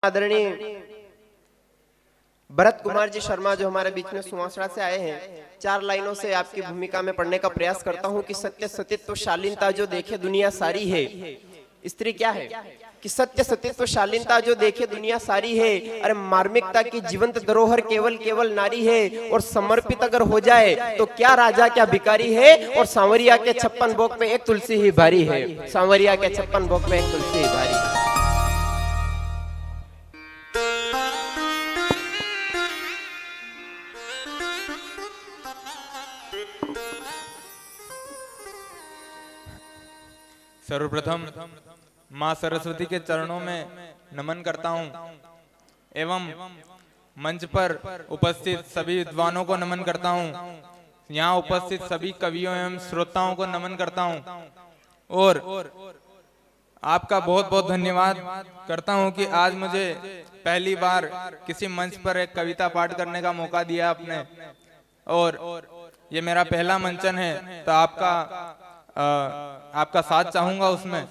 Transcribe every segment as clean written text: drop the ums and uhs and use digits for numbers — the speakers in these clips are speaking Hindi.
आदरणीय भरत कुमार जी शर्मा जो हमारे बीच में सुवासड़ा से आए हैं, 4 लाइनों से आपकी भूमिका में पढ़ने का प्रयास करता हूं कि सत्य सतीत्व शालीनता जो देखे दुनिया सारी है। स्त्री क्या है कि सत्य सतीत्व शालीनता जो देखे दुनिया सारी है। अरे मार्मिकता की जीवंत धरोहर केवल केवल नारी है। और समर्पित अगर हो जाए तो क्या राजा क्या भिखारी है। और सांवरिया के 56 भोग में एक तुलसी ही भारी है। सांवरिया के 56 भोग में एक तुलसी ही भारी है। सर्वप्रथम माँ सरस्वती के चरणों में नमन करता हूँ एवं मंच पर उपस्थित सभी विद्वानों को नमन करता हूँ। यहाँ उपस्थित सभी कवियों एवं श्रोताओं को नमन करता हूँ और आपका बहुत बहुत धन्यवाद करता हूँ कि आज मुझे पहली बार किसी मंच पर एक कविता पाठ करने का मौका दिया आपने। और ये मेरा पहला मंचन है तो आपका साथ चाहूंगा उसमें।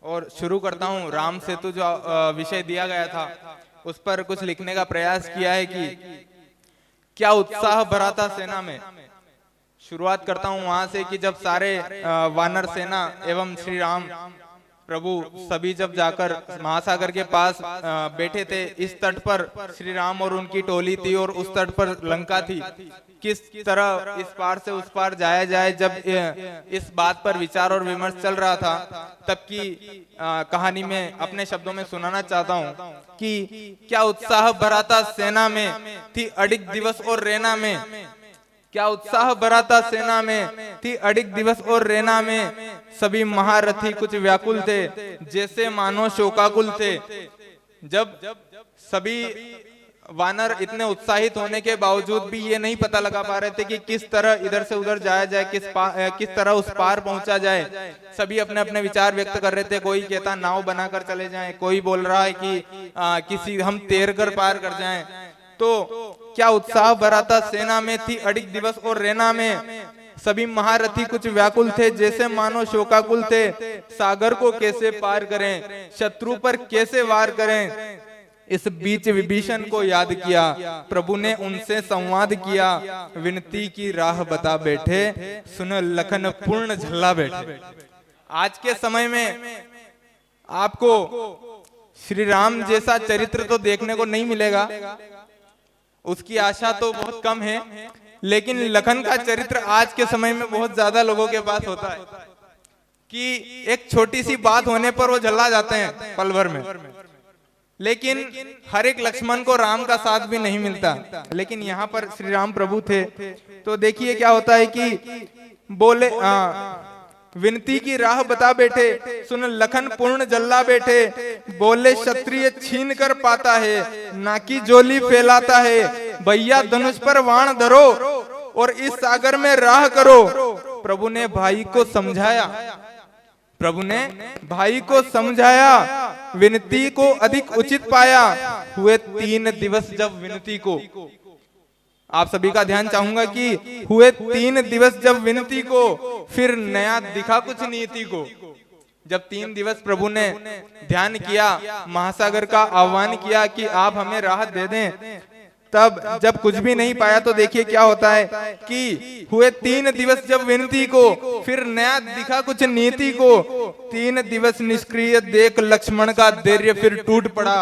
और शुरू करता हूँ। राम सेतु जो विषय दिया गया था उस पर कुछ लिखने का प्रयास किया है कि क्या उत्साह भरा था सेना में। शुरुआत करता हूँ वहां से कि जब सारे वानर सेना एवं श्री राम प्रभु सभी जब जाकर महासागर के पास बैठे थे, इस तट पर श्री राम और उनकी टोली थी और उस तट पर लंका थी। किस तरह इस पार से उस पार जाया जाए, जब इस बात पर विचार और विमर्श चल रहा था, तब की कहानी में अपने शब्दों में सुनाना चाहता हूँ कि क्या उत्साह भरा था सेना में, थी अडिग दिवस और रैना में। क्या उत्साह भरा था सेना में, थी अडिग दिवस और रैना में। सभी महारथी कुछ व्याकुल थे, जैसे मानो शोकाकुल थे। जब सभी वानर इतने उत्साहित होने के बावजूद भी ये नहीं पता लगा पा रहे थे कि किस तरह इधर से उधर जाया जाए, किस तरह उस पार पहुंचा जाए। सभी अपने अपने विचार व्यक्त कर रहे थे। कोई कहता नाव बनाकर चले जाएं, कोई बोल रहा है कि किसी हम तैर कर पार कर जाएं। तो क्या उत्साह भरा था सेना में, थी अडिग दिवस और रैना में। सभी महारथी कुछ व्याकुल थे, जैसे मानो शोकाकुल थे। सागर को कैसे पार करें, शत्रु पर कैसे वार करें। इस बीच विभीषण को याद किया, प्रभु ने उनसे संवाद किया। विनती की राह बता बैठे, सुन लखन पूर्ण झल्ला बैठे। आज के समय में आपको श्री राम जैसा चरित्र तो देखने को नहीं मिलेगा, उसकी आशा तो बहुत कम है। लेकिन लखन का चरित्र आज के समय में बहुत ज्यादा लोगों के पास होता है कि एक छोटी सी बात होने पर वो जला जाते हैं पल भर में। लेकिन हर एक लक्ष्मण को राम का साथ भी नहीं मिलता। लेकिन यहाँ पर श्री राम प्रभु थे। तो देखिए क्या होता है कि बोले विनती की राह बता बैठे, सुन लखन पूर्ण जल्ला बैठे। बोले क्षत्रिय छीन कर पाता है, ना की जोली फैलाता है। भैया धनुष पर वाण धरो और इस सागर में राह करो। प्रभु ने भाई को समझाया, प्रभु ने भाई को समझाया। विनती को अधिक उचित पाया, हुए 3 दिवस जब विनती को। आप सभी का ध्यान चाहूंगा कि हुए 3 दिवस जब विनती को, फिर नया दिखा कुछ नीति को। जब 3 दिवस प्रभु ने ध्यान किया, महासागर का आह्वान किया कि आप हमें राहत दे दें, तब जब कुछ भी नहीं पाया तो देखिए क्या होता है कि हुए 3 दिवस जब विनती को, फिर नया दिखा कुछ नीति को। 3 दिवस निष्क्रिय देख लक्ष्मण का धैर्य फिर टूट पड़ा।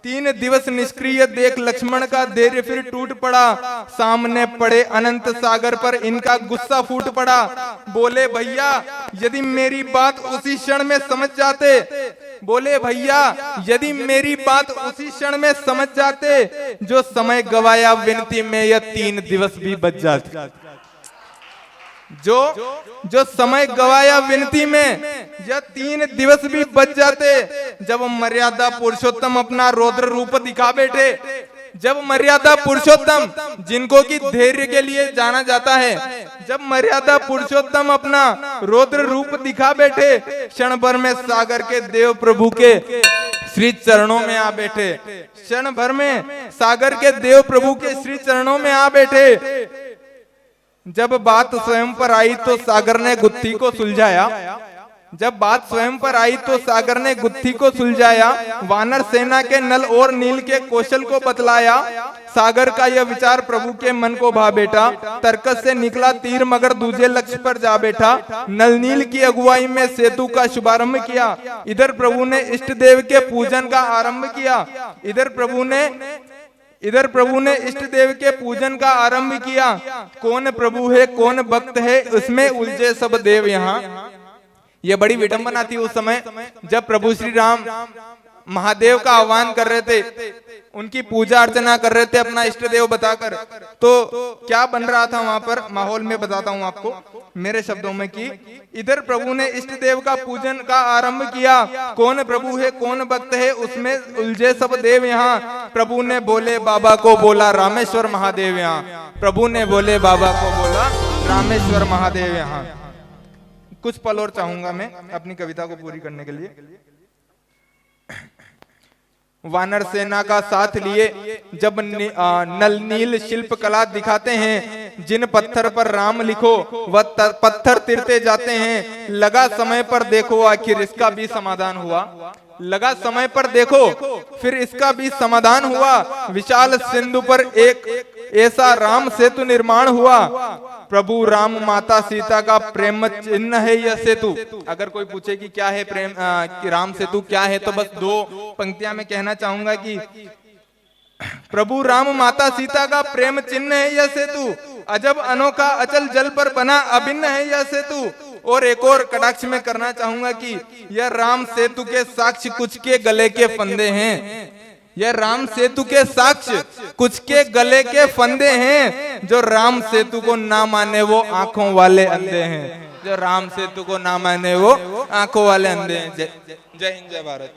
3 दिवस निष्क्रिय देख लक्ष्मण का धैर्य फिर टूट पड़ा। सामने पड़े अनंत सागर पर इनका गुस्सा फूट पड़ा। बोले भैया यदि मेरी बात उसी क्षण में समझ जाते, बोले भैया यदि मेरी बात उसी क्षण में समझ जाते, जो समय गवाया विनती में यह 3 दिवस भी बच जाते। जो समय गवाया विनती में यह 3 दिवस भी बच जाते। जब मर्यादा पुरुषोत्तम अपना रौद्र रूप दिखा बैठे, जब मर्यादा पुरुषोत्तम जिनको कि धैर्य के लिए जाना जाता है, जब मर्यादा पुरुषोत्तम अपना रौद्र रूप दिखा बैठे, क्षण भर में सागर के देव प्रभु के श्री चरणों में आ बैठे। क्षण भर में सागर के देव प्रभु के श्री चरणों में आ बैठे। जब बात स्वयं पर आई तो सागर ने गुत्थी को सुलझाया। जब बात स्वयं पर आई तो सागर ने गुत्थी को सुलझाया, वानर सेना के नल और नील के कौशल को बतलाया। सागर का यह विचार प्रभु के मन को भा बैठा, तर्कस से निकला तीर मगर दूसरे लक्ष्य पर जा बैठा। नल नील की अगुवाई में सेतु का शुभारंभ किया। इधर प्रभु ने इष्ट देव के पूजन का आरंभ किया। इधर प्रभु ने इष्ट देव के पूजन का आरंभ किया। कौन प्रभु है कौन भक्त है, उसमें उलझे सब देव यहाँ। ये बड़ी विडंबना थी उस समय जब प्रभु श्री राम महादेव का आह्वान कर रहे थे, उनकी पूजा अर्चना कर रहे थे अपना इष्ट देव बताकर। तो क्या बन रहा था वहां पर माहौल में बताता हूं आपको मेरे शब्दों में कि इधर प्रभु ने इष्ट देव का पूजन का आरंभ किया। कौन प्रभु है कौन भक्त है, उसमें उलझे सब देव यहाँ। प्रभु ने बोले बाबा को बोला रामेश्वर महादेव यहाँ। प्रभु ने बोले बाबा को बोला रामेश्वर महादेव यहाँ। कुछ पल और चाहूंगा मैं अपनी कविता को पूरी करने के लिए। वानर सेना का साथ लिए जब नल नील शिल्प कला दिखाते हैं, जिन पत्थर पर राम लिखो वह पत्थर तिरते जाते हैं। लगा समय पर देखो आखिर इसका भी समाधान हुआ। लगा समय पर देखो फिर इसका भी समाधान हुआ। विशाल सिंधु पर एक ऐसा राम सेतु निर्माण हुआ। प्रभु राम माता सीता का प्रेम चिन्ह है यह सेतु। अगर कोई पूछे कि क्या है प्रेम राम सेतु क्या है, तो बस 2 पंक्तियां में कहना चाहूंगा कि प्रभु राम माता सीता का प्रेम चिन्ह है यह सेतु। अजब अनोखा अचल जल पर बना अभिन्न है यह सेतु। और एक और कटाक्ष में करना चाहूंगा कि यह राम सेतु के साक्ष्य कुछ के गले के फंदे हैं। यह राम सेतु के साक्ष्य कुछ के गले के फंदे हैं। जो राम सेतु को ना माने वो आंखों वाले अंधे हैं। जो राम सेतु को ना माने वो आंखों वाले अंधे हैं। जय हिंद जय भारत।